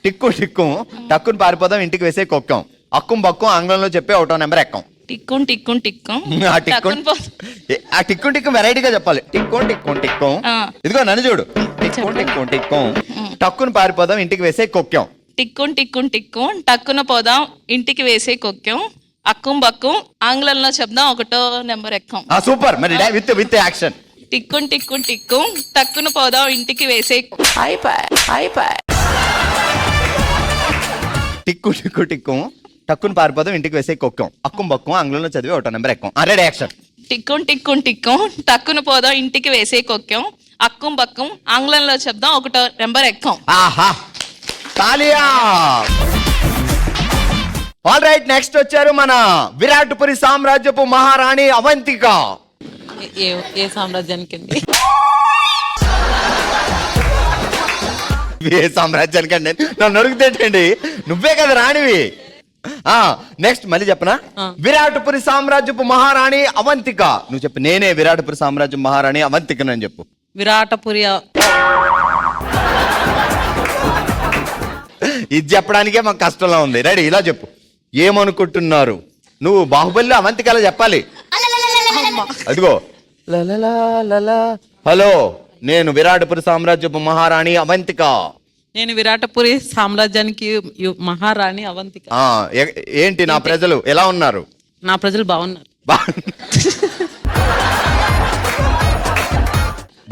టిక్కు టిక్కు టక్కుని పారిపోదాం ఇంటికి వేసే కొక్కం. అక్కుం బక్కం ఆంగ్లంలో చెప్పే ఒకటో నెంబర్ ఎక్కం. టిక్కుం టిక్కుం టిక్కం ఆ టిక్కు టిక్కు వెరైటీగా చెప్పాలి. టిక్కు టిక్కు టిక్కం. ఇదిగో నన్ను చూడు. టిక్కు టిక్కు టిక్కం టక్కుని పారిపోదాం ఇంటికి వేసే కొక్కం. టిక్కుం టిక్కుం టిక్కుం టక్కున పోదాం ఇంటికి వేసే కొక్కెం. అక్కుం బక్కుం ఆంగ్లంలో చెప్దాం ఒకటో నెంబర్ ఎక్కం. సూపర్. మరి విత్ యాక్షన్. టిక్కుం టిక్కుం టిక్కుం టక్కున పోదాం ఇంటికి వేసే టిక్కు టిక్కు టిక్కు టక్కుని పారిపోదాం ఇంటికి వేసే కొక్కం. అక్కుం బక్కం ఆంగ్లంలో చదివి ఒకటో నెంబర్ ఎక్కం. Ready action. టిక్కుం టిక్కుం టిక్కుం టక్కున పోదాం ఇంటికి వేసే కొక్కెం. అక్కుం బక్కం ఆంగ్లంలో చెప్దాం ఒకటో నెంబర్ ఎక్కం. ఆహా తాలియా. ఆల్ రైట్, నెక్స్ట్ వచ్చారు మన విరాట్పురి సామ్రాజ్యపు మహారాణి అవంతిక. ఏ సామ్రాజ్యానికి ఏ సామ్రాజ్యానికి అండి? నన్ను అడుగుతేంటండి, నువ్వే కదా రాణివి. నెక్స్ట్ మళ్ళీ చెప్పనా? విరాట్పురి సామ్రాజ్యపు మహారాణి అవంతిక. నువ్వు చెప్పు. నేనే విరాట్పురి సామ్రాజ్యం మహారాణి అవంతికను అని చెప్పు. విరాటపురి. ఇది చెప్పడానికే మాకు కష్టంగా ఉంది. రెడీ, ఇలా చెప్పు. ఏమనుకుంటున్నారు? నువ్వు బాహుబలిలో అవంతికలా చెప్పాలి. అదిగో హలో, నేను విరాటపురి సామ్రాజ్యపు మహారాణి అవంతిక. నేను విరాటపురి సామ్రాజ్యానికి మహారాణి అవంతిక. ఏంటి నా ప్రజలు ఎలా ఉన్నారు? నా ప్రజలు బాగున్నారు.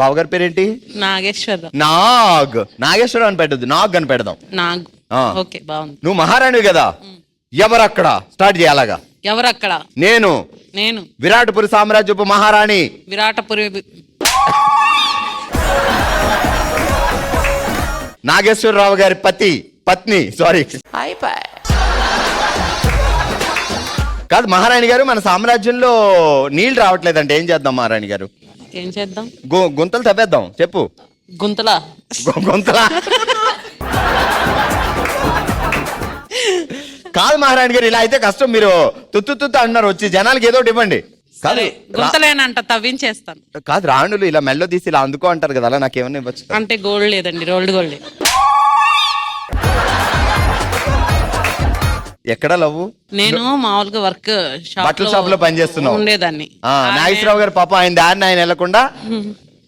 బావగారి పేరేంటి? నాగేశ్వరరావు. నాగేశ్వరరావు అని పెట్టద్దు, నాగ్ అని పెడదాం. ఓకే, బాగుంది. నువ్వు మహారాణివి కదా. ఎవరక్కడ స్టార్ట్ చేయాలగా. ఎవరక్కడ? నేను విరాటపురి సామ్రాజ్యపు మహారాణి. విరాటపురి నాగేశ్వరరావు గారి పత్ని. సారీ కాదు మహారాణి గారు, మన సామ్రాజ్యంలో నీళ్లు రావట్లేదంటే ఏం చేద్దాం మహారాణి గారు? ఏం చేద్దాం? గుంతలు తవ్వేద్దాం. చెప్పు. గుంతలా? కాదు మహారాణి గారు, ఇలా అయితే కష్టం. మీరు తుత్తు అన్నారు. వచ్చి జనాలకి ఏదో ఒకటి ఇవ్వండి. గుంతలేనంట, తవ్వించేస్తాను. కాదు, రాణులు ఇలా మెల్లో తీసి ఇలా అందుకో అంటారు కదా, అలా నాకేమన్నా ఇవ్వచ్చు. అంటే గోల్డ్ లేదండి, రోల్డ్ గోల్డ్. ఎక్కడ లవ్వు? నేను మామూలుగా వర్క్ బట్టల షాప్ లో పనిచేస్తున్నావు ఉండేదాన్ని. నాగేశ్వరరావు గారు పాప ఆయన దారిని ఆయన వెళ్లకుండా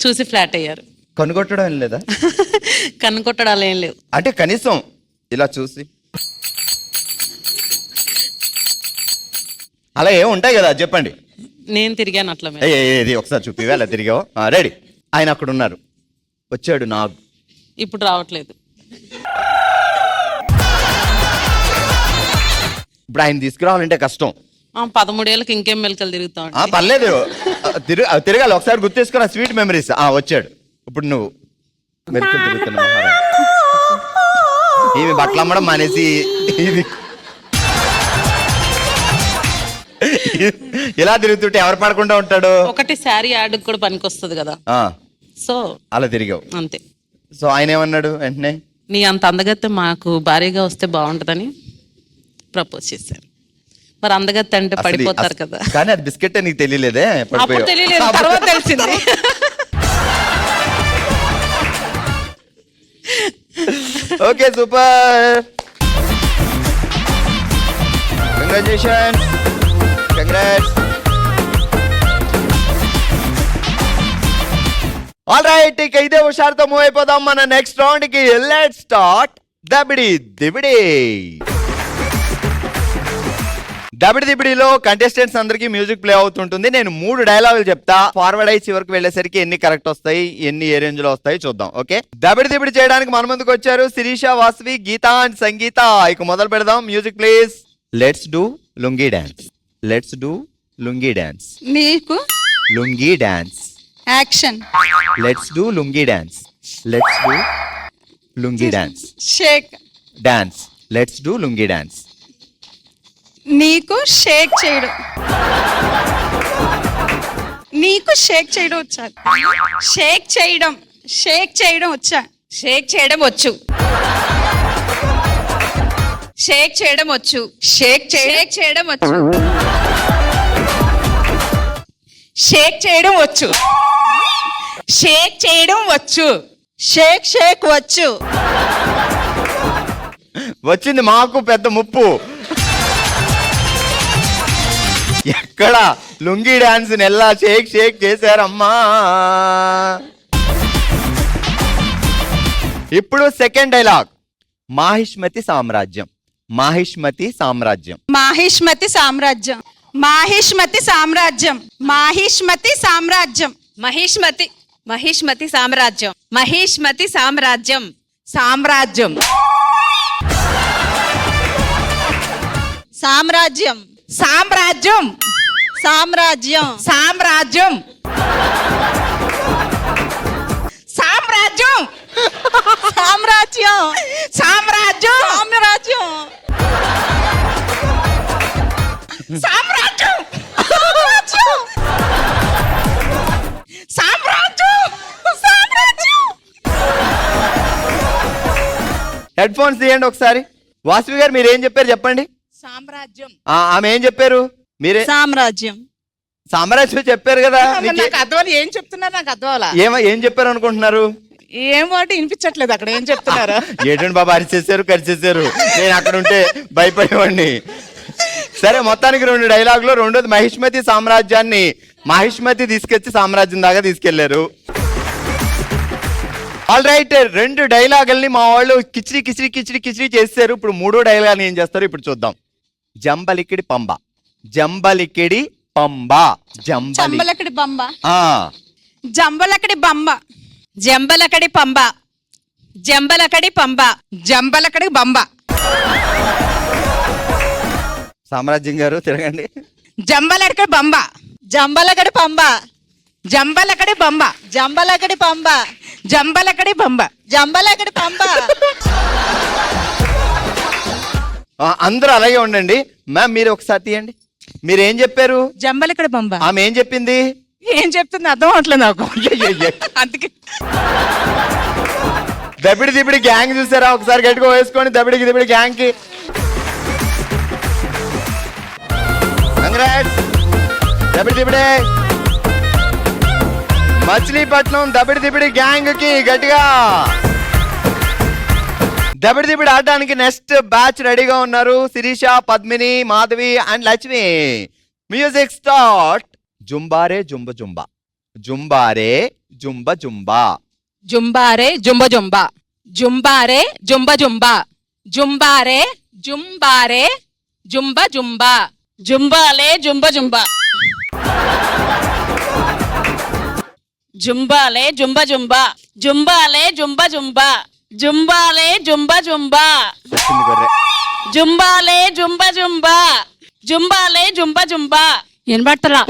చూసి ఫ్లాట్ అయ్యారు. కనుగొట్టడం ఏం లేదా? కనుగొట్టడాలు ఏం లేవు. అంటే కనీసం ఇలా చూసి అలా ఏం ఉంటాయి కదా, చెప్పండి. నేను తిరిగాను అట్లా. ఏది ఒకసారి చూపి అలా తిరిగావు. రెడీ. ఆయన అక్కడ ఉన్నారు. వచ్చాడు నాగ్. ఇప్పుడు రావట్లేదు. ఇప్పుడు ఆయన తీసుకురావాలంటే కష్టం. 13 ఏళ్ళకి ఇంకేం మెలకలు తిరుగుతాం. పర్లేదు, తిరగాలి. ఒకసారి గుర్తేసుకున్న స్వీట్ మెమరీస్. వచ్చాడు. ఇప్పుడు నువ్వు మెలకలు తిరుగుతున్నా. ఏమి బట్టలు అమ్మడం మానేసి ఇది ఇలా తిరుగుతుంటే ఎవరు పడకుండా ఉంటాడు? ఒకటి శారీ యాడ్ కూడా పనికొస్తుంది కదా. సో అలా తిరిగావు అంతే. సో ఆయన ఏమన్నాడు వెంటనే? నీ అంత అందగత్తె మాకు భారీగా వస్తే బాగుంటుందని ప్రపోజ్ చేశారు. మరి అందగత్తె అంటే పడిపోతారు కదా. కానీ అది బిస్కెట్ నీకు తెలియలేదే? తెలియలేదు, తర్వాత తెలిసింది. Okay, super. Congratulations. Congrats. All right, ఇక ఇదే హుషారుతో మూవ్ అయిపోదాం మన నెక్స్ట్ రౌండ్ కి. లెట్స్ స్టార్ట్ దబిడి దిబిడి. దబిడి దిబిడిలో కంటెస్టెంట్స్ అందరికి మ్యూజిక్ ప్లే అవుతుంటుంది. నేను 3 డైలాగులు చెప్తా. ఫార్వర్డ్ అయ్యి చివరికి వెళ్ళేసరికి ఎన్ని కరెక్ట్ వస్తాయి, ఎన్ని ఏ రేంజ్ లో వస్తాయి చూద్దాం. ఓకే, దబిడి దిబిడి చేయడానికి మన ముందుకు వచ్చారు శిరీష, వాసవి, గీత అండ్ సంగీత. ఇక మొదలు పెడదాం. Music please. Let's do lungi dance. Let's do lungi dance. నీకు lungi dance. Action. Let's do lungi dance. Let's do lungi dance. Shake dance. Let's do lungi dance. నీకు షేక్ చేయడం. నీకు షేక్ చేయడం వచ్చా? షేక్ చేయడం. షేక్ చేయడం వచ్చా? షేక్ చేయడం వచ్చు. షేక్ చేయడం వచ్చు. షేక్ చేయడం వచ్చు. షేక్ చేయడం వచ్చు. షేక్ చేయడం వచ్చు. షేక్ వచ్చు. వచ్చింది మాకు పెద్ద ముప్పు. ఎక్కడ లుంగీ డాన్స్ నెల్లా షేక్ షేక్ చేశారమ్మా. ఇప్పుడు సెకండ్ డైలాగ్. మాహిష్మతి సామ్రాజ్యం. మాహిష్మతి సామ్రాజ్యం. మాహిష్మతి సామ్రాజ్యం. మాహిష్మతి సామ్రాజ్యం. మాహిష్మతి సామ్రాజ్యం. మహిష్మతి మహిష్మతి సామ్రాజ్యం. మహిష్మతి సామ్రాజ్యం. సామ్రాజ్యం. సామ్రాజ్యం. సామ్రాజ్యం. సామ్రాజ్యం. సామ్రాజ్యం. సామ్రాజ్యం. సామ్రాజ్యం. సామ్రాజ్యం. సామ్రాజ్యం. సామ్రాజ్యం. సామ్రాజ్యం. సామ్రాజ్యం. హెడ్ ఫోన్స్ తీయండి ఒకసారి. వాసవి గారు మీరు ఏం చెప్పారు చెప్పండి. సామ్రాజ్యం. ఆమె ఏం చెప్పారు? మీరే సామ్రాజ్యం. సామ్రాజ్యం చెప్పారు కదా. నాకు అర్థం ఏం చెప్తున్నారు, నాకు అర్థం ఏం చెప్పారు అనుకుంటున్నారు? ఏం వాటి వినిపించట్లేదు అక్కడ ఏం చెప్తున్నారు. ఏటండి బాబా అరిచేసారు కరిచేసారు. నేను అక్కడ ఉంటే భయపడేవాడిని. సరే మొత్తానికి 2 డైలాగులు. రెండోది మహిష్మతి సామ్రాజ్యాన్ని మహిష్మతి తీసుకొచ్చి సామ్రాజ్యం దాకా తీసుకెళ్లారు. ఆల్ రైట్, 2 డైలాగుల్ని మా వాళ్ళు కిచిడి కిచిడి కిచిడి కిచిడి చేశారు. ఇప్పుడు 3వ డైలాగ్ ఏం చేస్తారు ఇప్పుడు చూద్దాం. జంబలికిడి పంబ. జంబలికిడి పంబ. చంబలకడి బంబ. ఆ జంబలకడి బంబ. జంబలకడి పంబ. జంబలకడి పంబ. జంబలకడి బంబ. సామ్రాజ్యం గారు తిరగండి. జంబలకడి బంబ. జంబలకడి పంబ. జంబలకడి బంబ. జంబలకడి పంబ. జంబలకడి బంబ. జంబలకడి పంబ. అందరూ అలాగే ఉండండి. మ్యామ్ మీరు ఒకసారి తీయండి. మీరు ఏం చెప్పారు? జంబలకడి బంబ. ఆమె ఏం చెప్పింది? ఏం చెప్తుంది అర్థం అవట్లేదు నాకు. అందుకే దబిడి దిబిడి గ్యాంగ్ చూసారా? ఒకసారి గట్టిగా వేసుకోండి దబిడికి దిబిడి గ్యాంగ్ కి. కంగ్రాట్స్ దబిడి దిబిడే. మచిలీపట్నం దబిడి దిబిడి గ్యాంగ్ కి గట్టిగా. దబిడి దిబిడి ఆడడానికి నెక్స్ట్ బ్యాచ్ రెడీగా ఉన్నారు. Sirisha, Padmini, Madhavi and Lakshmi. Music start. జుంబారే జుంబ జుంబా. జుంబారే జుంబ జుంబా. జుంబారే జుంబ జుంబ. జుంబారే జుంబ జుంబ. జుంబారే జుంబారే జుంబ జుంబ. జుంబాలే జుంబ జుంబ. జుంబాలే జుంబ జుంబ. జుంబాలే జుంబ జుంబ. జుంబాలే జుంబ జుంబ. వచ్చింది గొర్రె. జుంబాలే జుంబ జుంబ. జుంబాలే జుంబ జుంబ. వినబడతలా